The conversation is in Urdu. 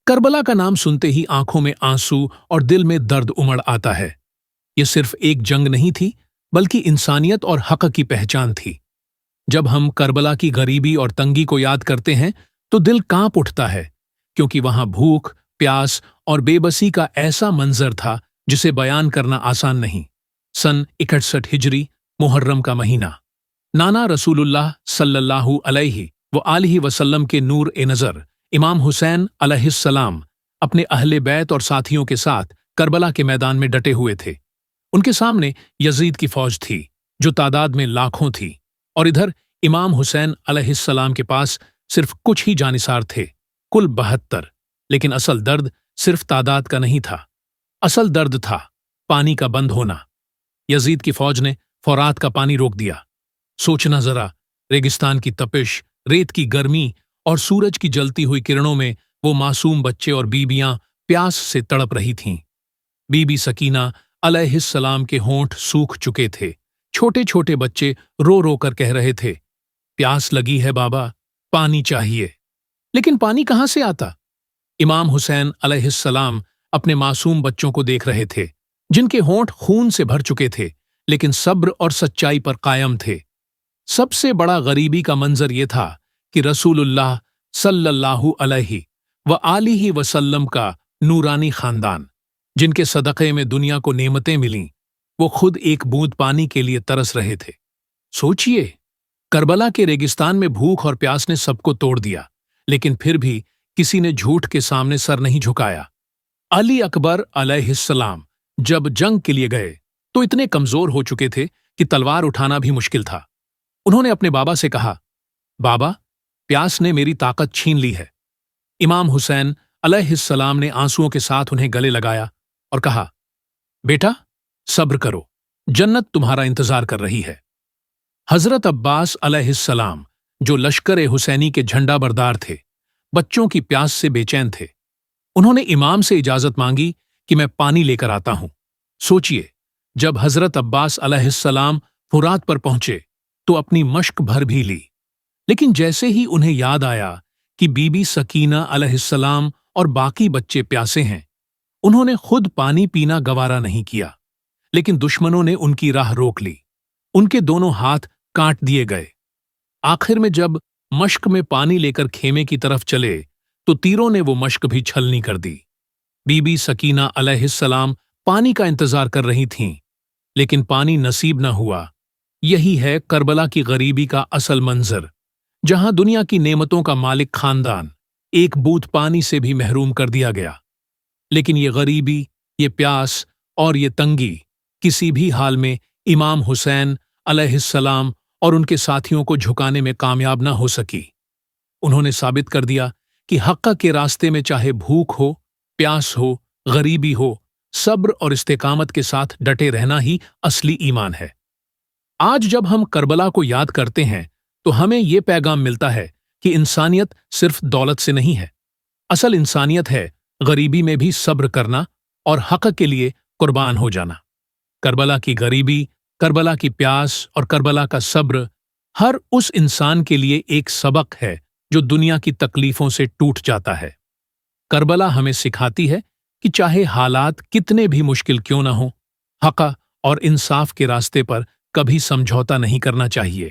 کربلا کا نام سنتے ہی آنکھوں میں آنسو اور دل میں درد امڑ آتا ہے۔ یہ صرف ایک جنگ نہیں تھی، بلکہ انسانیت اور حق کی پہچان تھی۔ جب ہم کربلا کی غریبی اور تنگی کو یاد کرتے ہیں تو دل کانپ اٹھتا ہے، کیونکہ وہاں بھوک، پیاس اور بے بسی کا ایسا منظر تھا جسے بیان کرنا آسان نہیں۔ سن 61 ہجری، محرم کا مہینہ، نانا رسول اللہ صلی اللہ علیہ وآلہ وسلم کے نور نظر امام حسین علیہ السلام اپنے اہل بیت اور ساتھیوں کے ساتھ کربلا کے میدان میں ڈٹے ہوئے تھے۔ ان کے سامنے یزید کی فوج تھی جو تعداد میں لاکھوں تھی، اور ادھر امام حسین علیہ السلام کے پاس صرف کچھ ہی جانثار تھے، کل 72۔ لیکن اصل درد صرف تعداد کا نہیں تھا، اصل درد تھا پانی کا بند ہونا۔ یزید کی فوج نے فرات کا پانی روک دیا۔ سوچنا ذرا، ریگستان کی تپش، ریت کی گرمی اور سورج کی جلتی ہوئی کرنوں میں وہ معصوم بچے اور بیویاں پیاس سے تڑپ رہی تھیں۔ بی بی سکینہ علیہ السلام کے ہونٹ سوکھ چکے تھے، چھوٹے چھوٹے بچے رو رو کر کہہ رہے تھے، پیاس لگی ہے بابا، پانی چاہیے۔ لیکن پانی کہاں سے آتا؟ امام حسین علیہ السلام اپنے معصوم بچوں کو دیکھ رہے تھے، جن کے ہونٹ خون سے بھر چکے تھے، لیکن صبر اور سچائی پر قائم تھے۔ سب سے بڑا غریبی کا منظر یہ تھا کہ رسول اللہ صلی اللہ علیہ وآلہ وسلم کا نورانی خاندان، جن کے صدقے میں دنیا کو نعمتیں ملیں، وہ خود ایک بوند پانی کے لیے ترس رہے تھے۔ سوچئے، کربلا کے ریگستان میں بھوک اور پیاس نے سب کو توڑ دیا، لیکن پھر بھی کسی نے جھوٹ کے سامنے سر نہیں جھکایا۔ علی اکبر علیہ السلام جب جنگ کے لیے گئے تو اتنے کمزور ہو چکے تھے کہ تلوار اٹھانا بھی مشکل تھا۔ انہوں نے اپنے بابا سے کہا، بابا، پیاس نے میری طاقت چھین لی ہے۔ امام حسین علیہ السلام نے آنسوؤں کے ساتھ انہیں گلے لگایا اور کہا، بیٹا صبر کرو، جنت تمہارا انتظار کر رہی ہے۔ حضرت عباس علیہ السلام جو لشکر حسینی کے جھنڈا بردار تھے، بچوں کی پیاس سے بے چین تھے۔ انہوں نے امام سے اجازت مانگی کہ میں پانی لے کر آتا ہوں۔ سوچئے، جب حضرت عباس علیہ السلام فرات پر پہنچے تو اپنی مشک بھر بھی لی، لیکن جیسے ہی انہیں یاد آیا کہ بی بی سکینہ علیہ السلام اور باقی بچے پیاسے ہیں، انہوں نے خود پانی پینا گوارا نہیں کیا، لیکن دشمنوں نے ان کی راہ روک لی۔ ان کے دونوں ہاتھ کاٹ دیے گئے۔ آخر میں جب مشک میں پانی لے کر خیمے کی طرف چلے تو تیروں نے وہ مشک بھی چھلنی کر دی۔ بی بی سکینہ علیہ السلام پانی کا انتظار کر رہی تھیں، لیکن پانی نصیب نہ ہوا۔ یہی ہے کربلا کی غریبی کا اصل منظر، جہاں دنیا کی نعمتوں کا مالک خاندان ایک بوند پانی سے بھی محروم کر دیا گیا۔ لیکن یہ غریبی، یہ پیاس اور یہ تنگی کسی بھی حال میں امام حسین علیہ السلام اور ان کے ساتھیوں کو جھکانے میں کامیاب نہ ہو سکی۔ انہوں نے ثابت کر دیا کہ حق کے راستے میں چاہے بھوک ہو، پیاس ہو، غریبی ہو، صبر اور استقامت کے ساتھ ڈٹے رہنا ہی اصلی ایمان ہے۔ آج جب ہم کربلا کو یاد کرتے ہیں تو ہمیں یہ پیغام ملتا ہے کہ انسانیت صرف دولت سے نہیں ہے۔ اصل انسانیت ہے غریبی میں بھی صبر کرنا اور حق کے لیے قربان ہو جانا۔ کربلا کی غریبی، کربلا کی پیاس اور کربلا کا صبر ہر اس انسان کے لیے ایک سبق ہے جو دنیا کی تکلیفوں سے ٹوٹ جاتا ہے۔ کربلا ہمیں سکھاتی ہے کہ چاہے حالات کتنے بھی مشکل کیوں نہ ہوں، حق اور انصاف کے راستے پر کبھی سمجھوتا نہیں کرنا چاہیے۔